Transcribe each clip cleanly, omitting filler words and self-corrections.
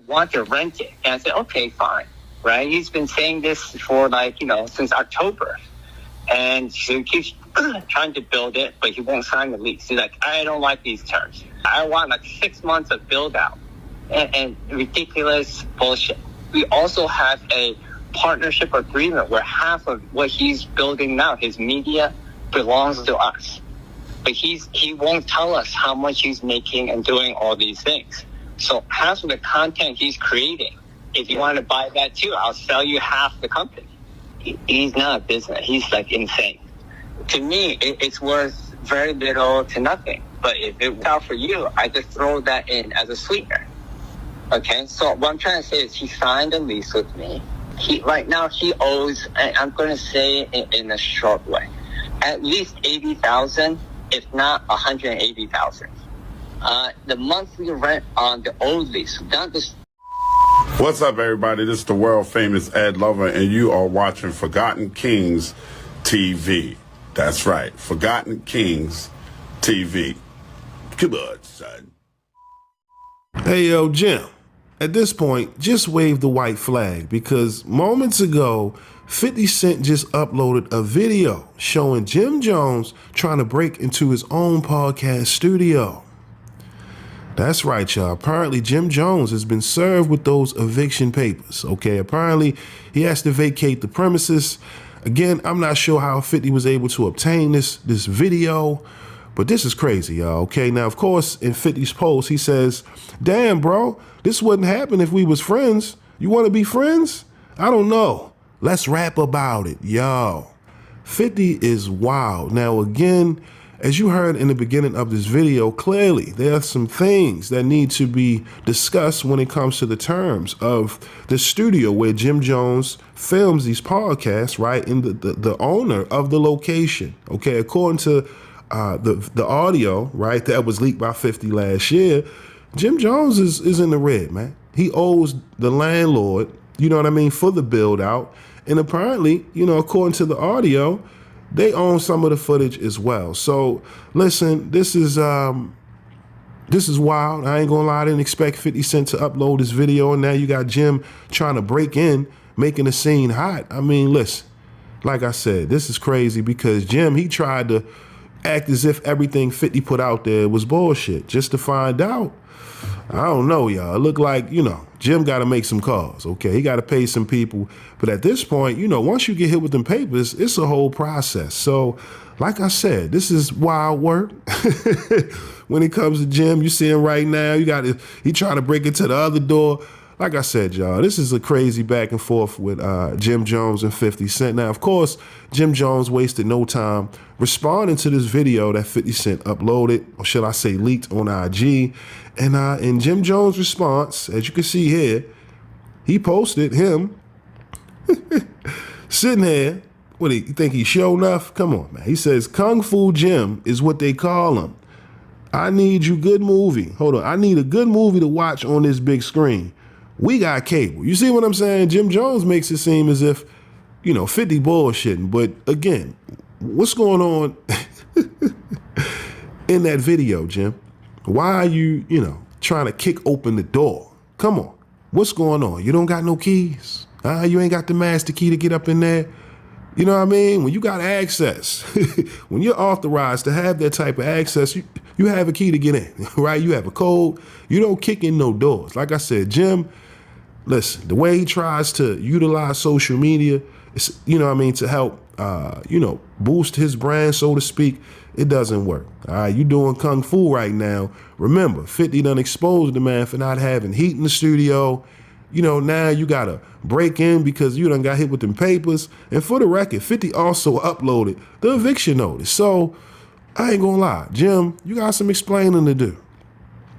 want to rent it. And I said, okay, fine, right? He's been saying this for since October. And so he keeps trying to build it, but he won't sign the lease. He's like, I don't like these terms. I want 6 months of build out and ridiculous bullshit. We also have a partnership agreement where half of what he's building now, his media, belongs to us. But he won't tell us how much he's making and doing all these things. So half of the content he's creating, if you want to buy that too, I'll sell you half the company. He's not a business. He's insane. To me, it's worth very little to nothing. But if it works out for you, I just throw that in as a sweetener. Okay, so what I'm trying to say is he signed a lease with me. Right now he owes, I'm going to say it in a short way, at least $80,000, if not $180,000. The monthly rent on the old lease, not this. What's up, everybody? This is the world famous Ed Lover, and you are watching Forgotten Kings TV. That's right, Forgotten Kings TV. Come on, son. Hey, yo, Jim. At this point, just wave the white flag because moments ago, 50 Cent just uploaded a video showing Jim Jones trying to break into his own podcast studio. That's right, y'all. Apparently, Jim Jones has been served with those eviction papers, okay? Apparently, he has to vacate the premises. Again, I'm not sure how 50 was able to obtain this video, but this is crazy, y'all, okay? Now, of course, in 50's post, he says, damn, bro, this wouldn't happen if we was friends. You want to be friends? I don't know. Let's rap about it, yo. 50 is wild. Now, again, as you heard in the beginning of this video, clearly there are some things that need to be discussed when it comes to the terms of the studio where Jim Jones films these podcasts, right? And the owner of the location, okay? According to the audio, right, that was leaked by 50 last year, Jim Jones is in the red, man. He owes the landlord, you know what I mean, for the build out. And apparently, according to the audio, they own some of the footage as well. So listen, this is wild. I ain't gonna lie, I didn't expect 50 Cent to upload this video, and now you got Jim trying to break in, making the scene hot. I mean, listen, like I said, this is crazy because Jim, he tried to act as if everything 50 put out there was bullshit, just to find out. I don't know, y'all. It looked like, Jim got to make some calls, okay? He got to pay some people. But at this point, once you get hit with them papers, it's a whole process. So, like I said, this is wild work. When it comes to Jim, you see him right now. He trying to break into the other door. Like I said, y'all, this is a crazy back and forth with Jim Jones and 50 Cent. Now, of course, Jim Jones wasted no time responding to this video that 50 Cent uploaded, or should I say leaked on IG. And in Jim Jones' response, as you can see here, he posted him sitting here. What, you think he's show enough? Come on, man. He says, Kung Fu Jim is what they call him. I need you good movie. Hold on. I need a good movie to watch on this big screen. We got cable. You see what I'm saying? Jim Jones makes it seem as if, 50 bullshitting. But again, what's going on in that video, Jim? Why are you, trying to kick open the door? Come on. What's going on? You don't got no keys. You ain't got the master key to get up in there. You know what I mean? When you got access, when you're authorized to have that type of access, you have a key to get in, right? You have a code. You don't kick in no doors. Like I said, Jim, listen, the way he tries to utilize social media, to help, boost his brand, so to speak, it doesn't work. All right, you doing Kung Fu right now. Remember, 50 done exposed the man for not having heat in the studio. Now you got to break in because you done got hit with them papers. And for the record, 50 also uploaded the eviction notice. So I ain't gonna lie, Jim, you got some explaining to do.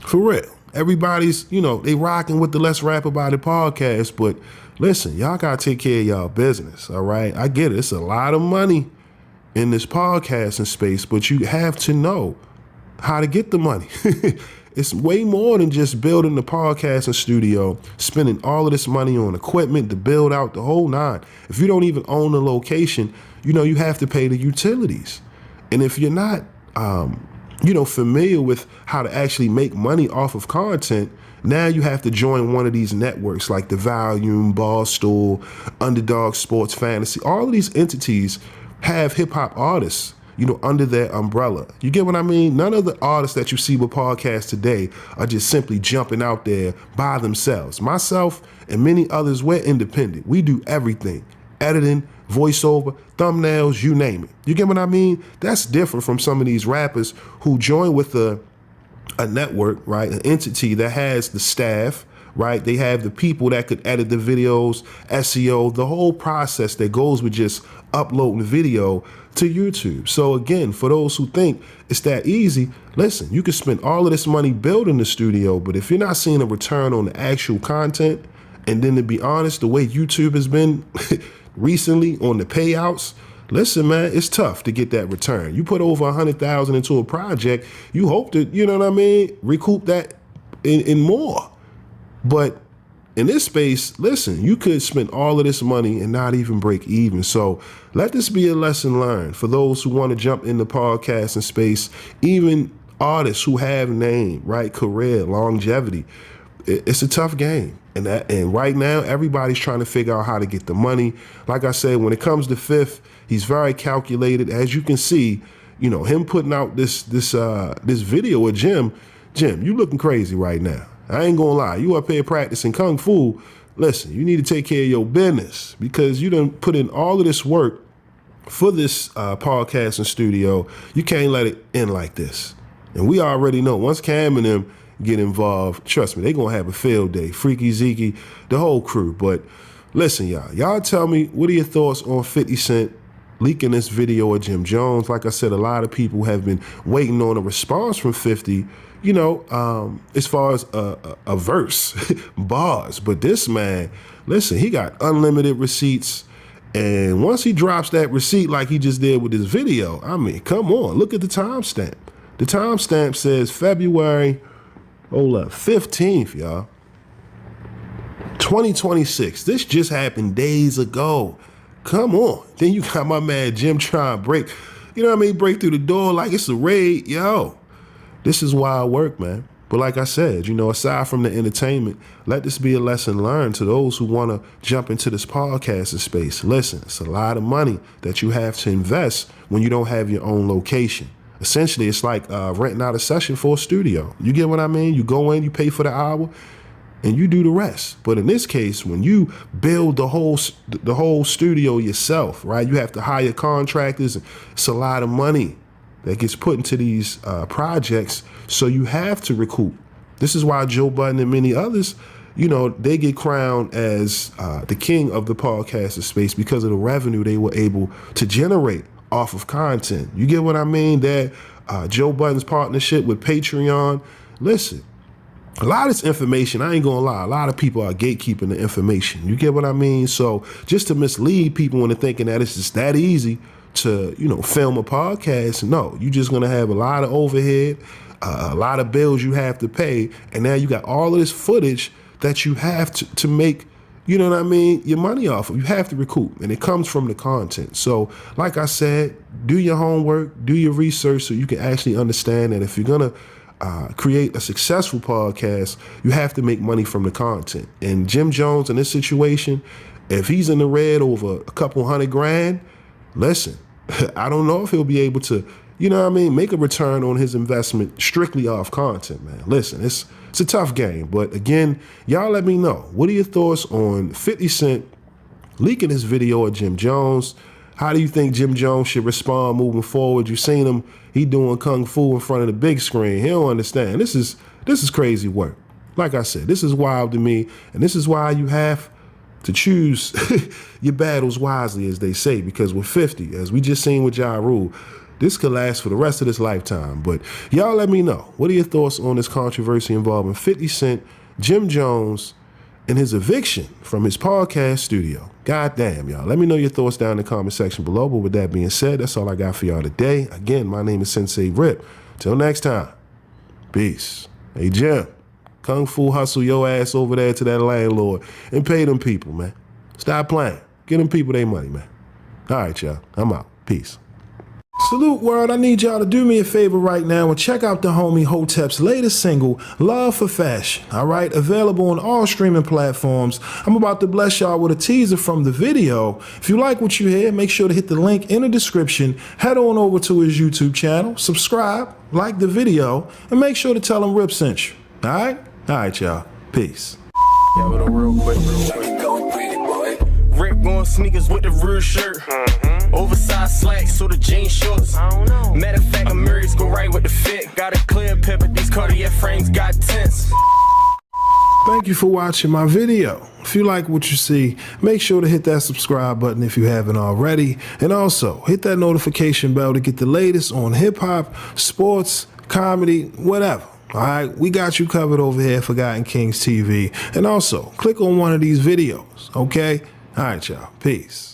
For real. Everybody's, they rocking with the Let's Rap About It podcast, but listen, y'all got to take care of y'all business, all right? I get it. It's a lot of money in this podcasting space, but you have to know how to get the money. It's way more than just building the podcasting studio, spending all of this money on equipment to build out the whole nine. If you don't even own the location, you have to pay the utilities. And if you're not, familiar with how to actually make money off of content, Now you have to join one of these networks like The Volume, Barstool, Underdog Sports Fantasy. All of these entities have hip hop artists, under their umbrella. You get what I mean? None of the artists that you see with podcasts today are just simply jumping out there by themselves. Myself and many others, we're independent. We do everything. Editing, voiceover, thumbnails, you name it. You get what I mean? That's different from some of these rappers who join with a network, right? An entity that has the staff, right? They have the people that could edit the videos, SEO, the whole process that goes with just uploading video to YouTube. So again, for those who think it's that easy, listen, you could spend all of this money building the studio, but if you're not seeing a return on the actual content, and then to be honest, the way YouTube has been recently on the payouts, listen, man, it's tough to get that return. You put over 100,000 into a project, you hope to, recoup that in more. But in this space, listen, you could spend all of this money and not even break even. So let this be a lesson learned for those who want to jump in the podcasting space, even artists who have name, right, career, longevity. It's a tough game. And right now, everybody's trying to figure out how to get the money. Like I said, when it comes to Fifth, he's very calculated. As you can see, him putting out this video of Jim, you looking crazy right now. I ain't gonna lie. You up here practicing Kung Fu. Listen, you need to take care of your business because you done put in all of this work for this podcasting studio. You can't let it end like this. And we already know once Cam and them get involved, trust me, they gonna have a field day. Freaky Zeke, the whole crew. But listen, y'all tell me, what are your thoughts on 50 Cent leaking this video of Jim Jones? Like I said, a lot of people have been waiting on a response from 50, as far as a verse, bars. But this man, listen, he got unlimited receipts. And once he drops that receipt like he just did with this video, I mean, come on, look at the timestamp. The timestamp says February 15th, y'all. 2026. This just happened days ago. Come on. Then you got my man Jim trying to break, break through the door like it's a raid. Yo, this is wild work, man. But like I said, aside from the entertainment, let this be a lesson learned to those who want to jump into this podcasting space. Listen, it's a lot of money that you have to invest when you don't have your own location. Essentially, it's like renting out a session for a studio. You get what I mean? You go in, you pay for the hour, and you do the rest. But in this case, when you build the whole studio yourself, right? You have to hire contractors. It's a lot of money that gets put into these projects, so you have to recoup. This is why Joe Budden and many others, they get crowned as the king of the podcasting space because of the revenue they were able to generate off of content. You get what I mean? That Joe Budden's partnership with Patreon. Listen, a lot of this information, I ain't gonna lie, a lot of people are gatekeeping the information. You get what I mean? So just to mislead people into thinking that it's just that easy to, film a podcast, no, you're just gonna have a lot of overhead, a lot of bills you have to pay, and now you got all of this footage that you have to make, your money off of. You have to recoup, and it comes from the content. So like I said, do your homework, do your research so you can actually understand that if you're gonna create a successful podcast, you have to make money from the content. And Jim Jones in this situation, if he's in the red over a couple $100,000, listen, I don't know if he'll be able to, make a return on his investment strictly off content, man. Listen, it's a tough game. But again, y'all let me know. What are your thoughts on 50 Cent leaking his video of Jim Jones? How do you think Jim Jones should respond moving forward? You seen him, he doing Kung Fu in front of the big screen. He don't understand. This is crazy work. Like I said, this is wild to me. And this is why you have to choose your battles wisely, as they say, because with 50, as we just seen with Ja Rule, this could last for the rest of this lifetime. But y'all let me know. What are your thoughts on this controversy involving 50 Cent, Jim Jones, and his eviction from his podcast studio? God damn, y'all. Let me know your thoughts down in the comment section below. But with that being said, that's all I got for y'all today. Again, my name is Sensei Rip. Till next time, peace. Hey, Jim, Kung Fu hustle your ass over there to that landlord and pay them people, man. Stop playing. Get them people their money, man. All right, y'all. I'm out. Peace. Salute world, I need y'all to do me a favor right now and check out the homie Hotep's latest single, Love for Fashion, alright? Available on all streaming platforms. I'm about to bless y'all with a teaser from the video. If you like what you hear, make sure to hit the link in the description, head on over to his YouTube channel, subscribe, like the video, and make sure to tell him Rip sent you, alright? Alright y'all, peace. Yeah, but real quick. Rick going sneakers with the real shirt. Oversized slacks, so the jean shorts. Matter of fact, Amiri's go right with the fit. Got a clear pepper, these Cartier frames got tints. Thank you for watching my video. If you like what you see, make sure to hit that subscribe button if you haven't already. And also, hit that notification bell to get the latest on hip-hop, sports, comedy, whatever. All right, we got you covered over here at Forgotten Kings TV. And also, click on one of these videos, okay? All right, y'all. Peace.